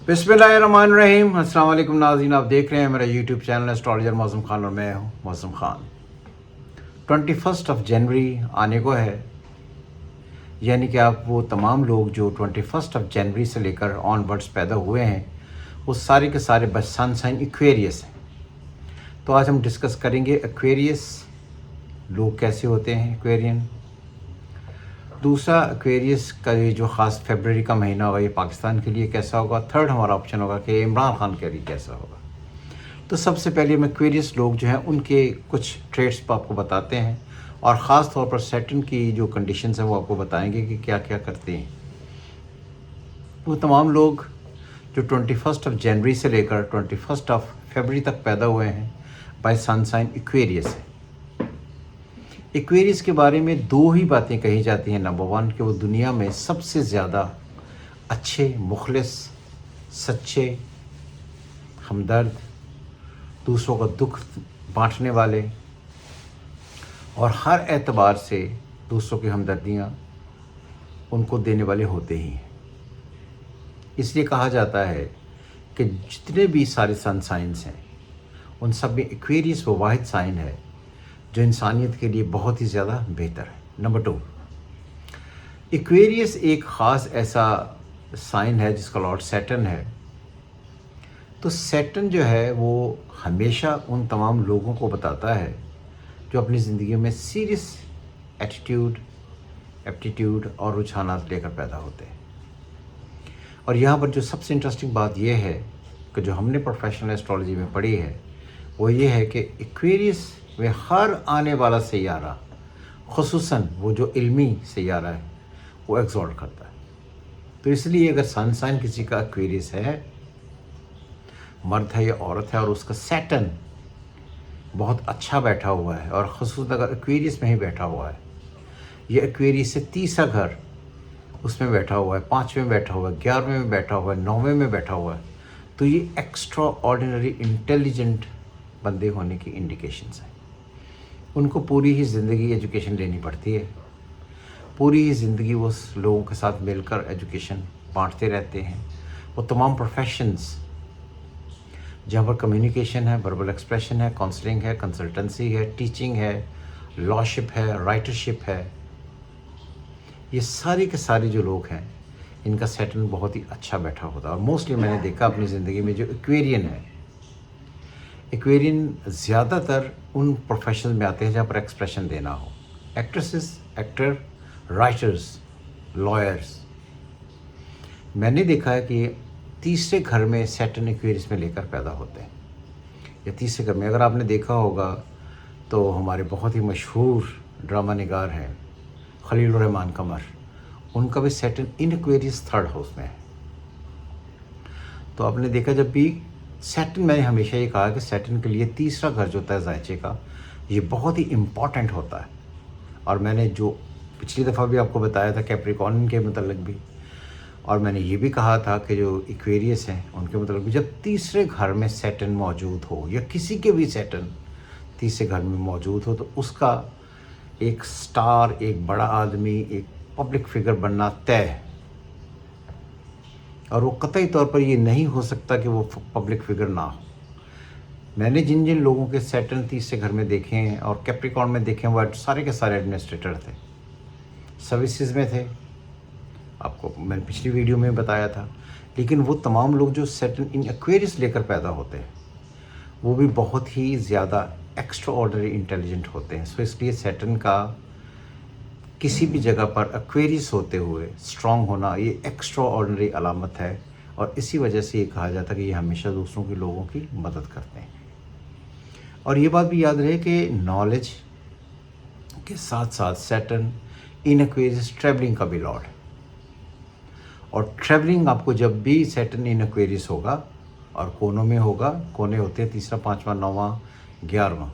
बिस्मिल्लाहिर्रहमानिर्रहीम। अस्सलाम वालेकुम नाज़रीन, आप देख रहे हैं मेरा यूट्यूब चैनल एस्ट्रोलॉजर मौसम खान और मैं हूं मौसम खान। 21 जनवरी आने को है, यानी कि आप वो तमाम लोग जो 21 जनवरी से लेकर ऑनवर्ड्स पैदा हुए हैं वो सारे के सारे बस सन साइन एक्वेरियस हैं। तो आज हम डिस्कस करेंगे एक्वेरियस लोग कैसे होते हैं, एक्वेरियन। दूसरा, एक्वेरियस का ये जो ख़ास फरवरी का महीना होगा ये पाकिस्तान के लिए कैसा होगा। थर्ड हमारा ऑप्शन होगा कि इमरान खान के लिए कैसा होगा। तो सबसे पहले हम एक्वेरियस लोग जो हैं उनके कुछ ट्रेड्स पर आपको बताते हैं और ख़ास तौर पर सैटर्न की जो कंडीशंस हैं वो आपको बताएंगे कि क्या क्या करते हैं। वो तमाम लोग जो 21 जनवरी से लेकर 21 फरवरी तक पैदा हुए हैं बाय सन साइन एक्वेरियस है। एक्वेरियस के बारे में दो ही बातें कही जाती हैं। नंबर वन कि वो दुनिया में सबसे ज़्यादा अच्छे, मुखलिस, सच्चे, हमदर्द, दूसरों का दुख बांटने वाले और हर एतबार से दूसरों की हमदर्दियाँ उनको देने वाले होते ही हैं। इसलिए कहा जाता है कि जितने भी सारे सन साइंस हैं उन सब में एक्वेरियस वो वाहिद साइन है जो इंसानियत के लिए बहुत ही ज़्यादा बेहतर है। नंबर टू, एक्वेरियस एक ख़ास ऐसा साइन है जिसका लॉर्ड सैटर्न है। तो सैटर्न जो है वो हमेशा उन तमाम लोगों को बताता है जो अपनी ज़िंदगी में सीरियस एटीट्यूड, एप्टीट्यूड और रुझानात लेकर पैदा होते हैं। और यहाँ पर जो सबसे इंटरेस्टिंग बात यह है कि जो हमने प्रोफेशनल एस्ट्रोलॉजी में पढ़ी है वो ये है कि एक्वेरियस वे हर आने वाला सैयारा, ख़ुसूसन वो जो इल्मी सैयारा है, वो एग्जॉल्ट करता है। तो इसलिए अगर सन साइन किसी का एक्वेरियस है, मर्द है या औरत है, और उसका सैटर्न बहुत अच्छा बैठा हुआ है और ख़ुसूसन अगर एक्वेरियस में ही बैठा हुआ है, ये एक्वेरियस से तीसरा घर उसमें बैठा हुआ है, 5वें में बैठा हुआ है, 11वें में बैठा हुआ है, 9वें में बैठा हुआ है, तो ये एक्स्ट्रा ऑर्डिनरी इंटेलिजेंट बंदे होने की इंडिकेशंस हैं। उनको पूरी ही ज़िंदगी एजुकेशन लेनी पड़ती है, पूरी ही ज़िंदगी वो लोगों के साथ मिलकर एजुकेशन बांटते रहते हैं। वो तमाम प्रोफेशंस जहाँ पर कम्युनिकेशन है, वर्बल एक्सप्रेशन है, काउंसलिंग है, कंसल्टेंसी है, टीचिंग है, लॉशिप है, राइटरशिप है, ये सारे के सारे जो लोग हैं इनका सैटर्न बहुत ही अच्छा बैठा होता है। और मोस्टली मैंने देखा अपनी ज़िंदगी में जो एक्वेरियन है, एक्वेरियन ज़्यादातर उन प्रोफेशन में आते हैं जहाँ पर एक्सप्रेशन देना हो। Actresses, actor, writers, lawyers. मैंने देखा है कि तीसरे घर में सैटर्न एक्वेरियस में लेकर पैदा होते हैं, या तीसरे घर में। अगर आपने देखा होगा तो हमारे बहुत ही मशहूर ड्रामा निगार हैं खलील रहमान कमर, उनका भी सैटर्न इन एक्वेरियस थर्ड हाउस में है। तो आपने देखा जब भी सैटर्न, मैंने हमेशा ये कहा कि सैटर्न के लिए तीसरा घर जो होता है जायचे का, ये बहुत ही इम्पॉर्टेंट होता है। और मैंने जो पिछली दफ़ा भी आपको बताया था कैप्रिकॉर्न के मतलब भी, और मैंने ये भी कहा था कि जो एक्वेरियस हैं उनके मतलब भी, जब तीसरे घर में सैटर्न मौजूद हो या किसी के भी सैटर्न तीसरे घर में मौजूद हो तो उसका एक स्टार, एक बड़ा आदमी, एक पब्लिक फिगर बनना तय है। और वो कतई तौर पर ये नहीं हो सकता कि वो पब्लिक फिगर ना हो। मैंने जिन जिन लोगों के सैटर्न तीसरे घर में देखे हैं और कैप्रिकॉर्न में देखे हैं वो सारे के सारे एडमिनिस्ट्रेटर थे, सर्विसेज में थे, आपको मैंने पिछली वीडियो में बताया था। लेकिन वो तमाम लोग जो सैटर्न इन एक्वेरियस लेकर पैदा होते हैं वो भी बहुत ही ज़्यादा एक्स्ट्रा ऑर्डिनरी इंटेलिजेंट होते हैं। सो इसलिए सैटर्न का किसी भी जगह पर एक्वेरियस होते हुए स्ट्रॉन्ग होना ये एक्स्ट्रा ऑर्डिनरी अलामत है। और इसी वजह से ये कहा जाता है कि ये हमेशा दूसरों के लोगों की मदद करते हैं। और ये बात भी याद रहे कि नॉलेज के साथ साथ सैटर्न इन एक्वेरियस ट्रैवलिंग का भी लॉर्ड है। और ट्रैवलिंग आपको जब भी सैटर्न इन एक्वेरियस होगा और कोनों में होगा, कोने होते हैं तीसरा, 5वां, 9वां, 11वां,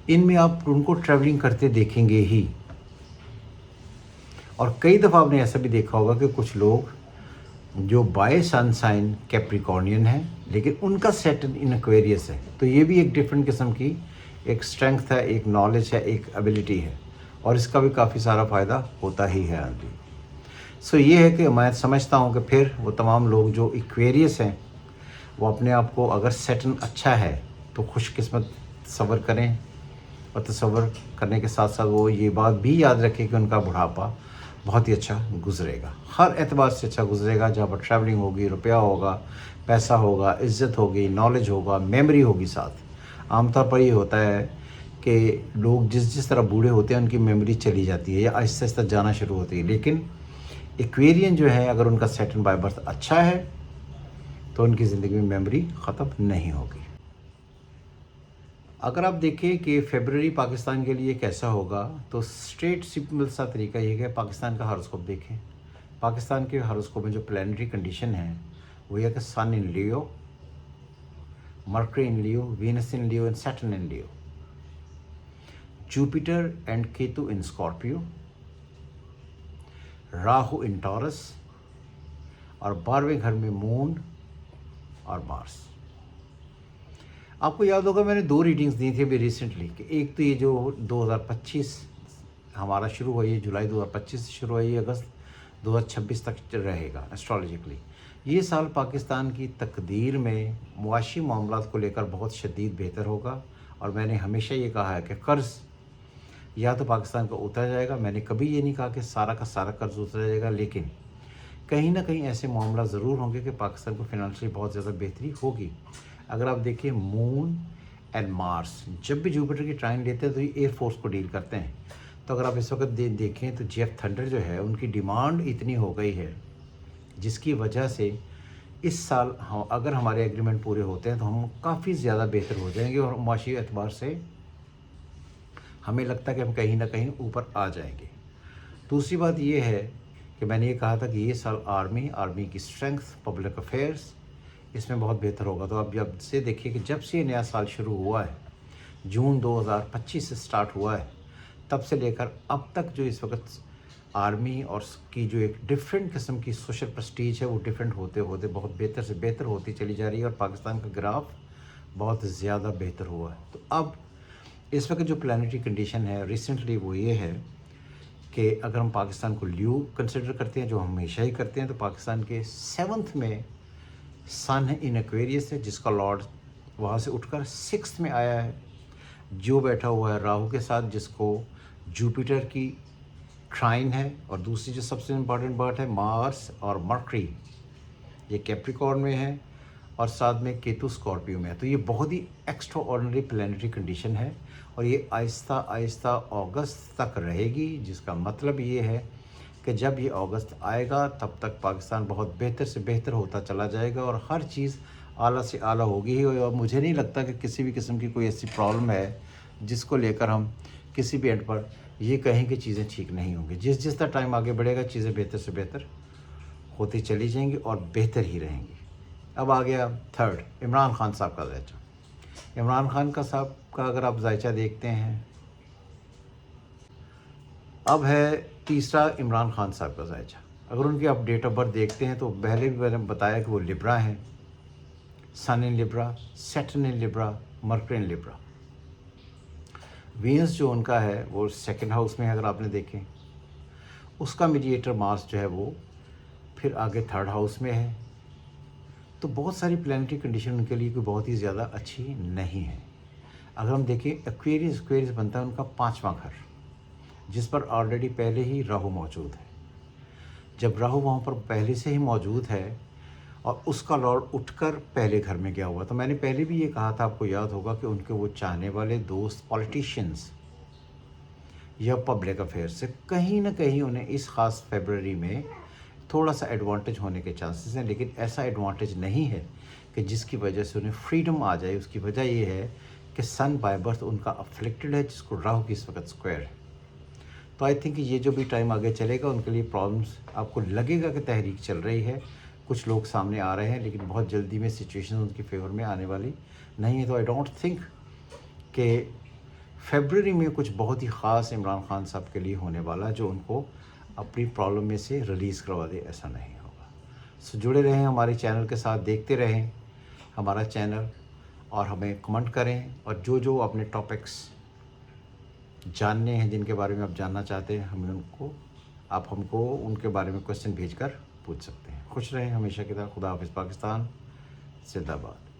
इनमें आप उनको ट्रैवलिंग करते देखेंगे ही। और कई दफ़ा आपने ऐसा भी देखा होगा कि कुछ लोग जो बाय सन साइन कैप्रिकॉर्नियन है लेकिन उनका सैटर्न इन एक्वेरियस है, तो ये भी एक डिफरेंट किस्म की एक स्ट्रेंथ है, एक नॉलेज है, एक एबिलिटी है, और इसका भी काफ़ी सारा फ़ायदा होता ही है आदमी। सो ये है कि मैं समझता हूँ कि फिर वो तमाम लोग जो एक्वेरियस हैं वो अपने आप को, अगर सैटर्न अच्छा है तो खुशकिस्मत तस्वर करें, और तस्वर करने के साथ साथ वो ये बात भी याद रखें कि उनका बुढ़ापा बहुत ही अच्छा गुजरेगा, हर एतबार से अच्छा गुजरेगा। जहाँ पर ट्रैवलिंग होगी, रुपया होगा, पैसा होगा, इज़्ज़त होगी, नॉलेज होगा, मेमोरी होगी साथ। आमतौर पर ये होता है कि लोग जिस जिस तरह बूढ़े होते हैं उनकी मेमोरी चली जाती है या आहिस्ता आहिस्ता जाना शुरू होती है, लेकिन एक्वेरियन जो है अगर उनका सैटर्न बाय बर्थ अच्छा है तो उनकी ज़िंदगी में मेमोरी ख़त्म नहीं होगी। अगर आप देखें कि फ़रवरी पाकिस्तान के लिए कैसा होगा, तो स्ट्रेट सिंपल सा तरीका ये है कि पाकिस्तान का हॉरोस्कोप देखें। पाकिस्तान के हॉरोस्कोप में जो प्लानिटरी कंडीशन है वो ये है कि sun in Leo, Mercury in Leo, Venus in Leo and Saturn in Leo, Jupiter and Ketu in Scorpio, Rahu in Taurus, और 12वें घर में मून और मार्स। आपको याद होगा मैंने 2 रीडिंग्स दी थी अभी रिसेंटली, कि एक तो ये जो 2025 हमारा शुरू हुआ, ये जुलाई 2025 से शुरू हुआ, ये अगस्त 2026 तक रहेगा एस्ट्रोलॉजिकली। ये साल पाकिस्तान की तकदीर में मुआशी मामलात को लेकर बहुत शदीद बेहतर होगा, और मैंने हमेशा ये कहा है कि कर्ज़ या तो पाकिस्तान का उतरा जाएगा। मैंने कभी ये नहीं कहा कि सारा का सारा कर्ज़ उतरा जाएगा, लेकिन कहीं ना कहीं ऐसे मामला ज़रूर होंगे कि पाकिस्तान को फिनंशियली बहुत ज़्यादा बेहतरी होगी। अगर आप देखिए मून एंड मार्स जब भी जुपिटर की ट्राइन लेते हैं तो ये एयरफोर्स को डील करते हैं। तो अगर आप इस वक्त देखें तो जेफ थंडर जो है उनकी डिमांड इतनी हो गई है, जिसकी वजह से इस साल हम अगर हमारे एग्रीमेंट पूरे होते हैं तो हम काफ़ी ज़्यादा बेहतर हो जाएंगे, और माशी एतबार से हमें लगता है कि हम कहीं ना कहीं ऊपर आ जाएंगे। दूसरी बात ये है कि मैंने ये कहा था कि ये साल आर्मी की स्ट्रेंथ, पब्लिक अफेयर्स, इसमें बहुत बेहतर होगा। तो आप जब से देखिए कि जब से ये नया साल शुरू हुआ है, जून 2025 से स्टार्ट हुआ है, तब से लेकर अब तक जो इस वक्त आर्मी और की जो एक डिफरेंट किस्म की सोशल प्रेस्टीज है वो डिफरेंट होते होते बहुत बेहतर से बेहतर होती चली जा रही है, और पाकिस्तान का ग्राफ बहुत ज़्यादा बेहतर हुआ है। तो अब इस वक्त जो प्लानिटरी कंडीशन है रिसेंटली वो ये है कि अगर हम पाकिस्तान को ल्यू कंसिडर करते हैं, जो हम हमेशा ही करते हैं, तो पाकिस्तान के 7th में सन है इन एक्वेरियस है, जिसका लॉर्ड वहाँ से उठकर 6th में आया है, जो बैठा हुआ है राहु के साथ, जिसको जुपिटर की ट्राइन है। और दूसरी जो सबसे इम्पॉर्टेंट बात है मार्स और मर्करी, ये कैप्रिकॉर्न में है, और साथ में केतु स्कॉर्पियो में है। तो ये बहुत ही एक्स्ट्रा ऑर्डिनरी प्लानिटरी कंडीशन है, और ये आहिस्ता आहिस्ता अगस्त तक रहेगी, जिसका मतलब ये है कि जब ये अगस्त आएगा तब तक पाकिस्तान बहुत बेहतर से बेहतर होता चला जाएगा, और हर चीज़ आला से आला होगी ही। और मुझे नहीं लगता कि किसी भी किस्म की कोई ऐसी प्रॉब्लम है जिसको लेकर हम किसी भी एंड पर ये कहें कि चीज़ें ठीक नहीं होंगी। जिस जिस तरह टाइम आगे बढ़ेगा चीज़ें बेहतर से बेहतर होती चली जाएंगी और बेहतर ही रहेंगी। अब आ गया 3rd, इमरान खान साहब का जायचा। इमरान खान का साहब का अगर आप जायचा देखते हैं, अब है तीसरा इमरान खान साहब का जायचा। अगर उनकी आप डेट ऑफ बर्थ देखते हैं तो पहले भी मैंने बताया कि वो लिब्रा हैं, सन इन लिब्रा, सैटर्न इन लिब्रा, मर्करी इन लिब्रा। वीनस जो उनका है वो 2nd हाउस में है, अगर आपने देखें उसका मीडिएटर मार्स जो है वो फिर आगे 3rd हाउस में है। तो बहुत सारी प्लानिटरी कंडीशन उनके लिए कोई बहुत ही ज़्यादा अच्छी नहीं है। अगर हम देखें एक्वेरियस बनता है उनका 5वां घर, जिस पर ऑलरेडी पहले ही राहु मौजूद है। जब राहु वहाँ पर पहले से ही मौजूद है और उसका लॉर्ड उठकर पहले घर में गया हुआ, तो मैंने पहले भी ये कहा था, आपको याद होगा, कि उनके वो चाहने वाले दोस्त पॉलिटिशियंस या पब्लिक अफेयर्स से कहीं ना कहीं उन्हें इस ख़ास फरवरी में थोड़ा सा एडवांटेज होने के चांसेस हैं, लेकिन ऐसा एडवांटेज नहीं है कि जिसकी वजह से उन्हें फ्रीडम आ जाए। उसकी वजह ये है कि सन बाय बर्थ उनका अफ्लिक्टेड है, जिसको राहु की इस वक्त स्क्वायर है। तो आई थिंक ये जो भी टाइम आगे चलेगा उनके लिए प्रॉब्लम्स, आपको लगेगा कि तहरीक चल रही है, कुछ लोग सामने आ रहे हैं, लेकिन बहुत जल्दी में सिचुएशन उनके फेवर में आने वाली नहीं है। तो आई डोंट थिंक कि फरवरी में कुछ बहुत ही ख़ास इमरान खान साहब के लिए होने वाला जो उनको अपनी प्रॉब्लम में से रिलीज़ करवा दे, ऐसा नहीं होगा। सो जुड़े रहें हमारे चैनल के साथ, देखते रहें हमारा चैनल, और हमें कमेंट करें, और जो जो अपने टॉपिक्स जानने हैं, जिनके बारे में आप जानना चाहते हैं, हमें उनको آپ ہم کو ان کے بارے میں کوشچن بھیج کر پوچھ سکتے ہیں. خوش رہیں ہمیشہ کی طرح. خدا حافظ پاکستان. زندہ باد.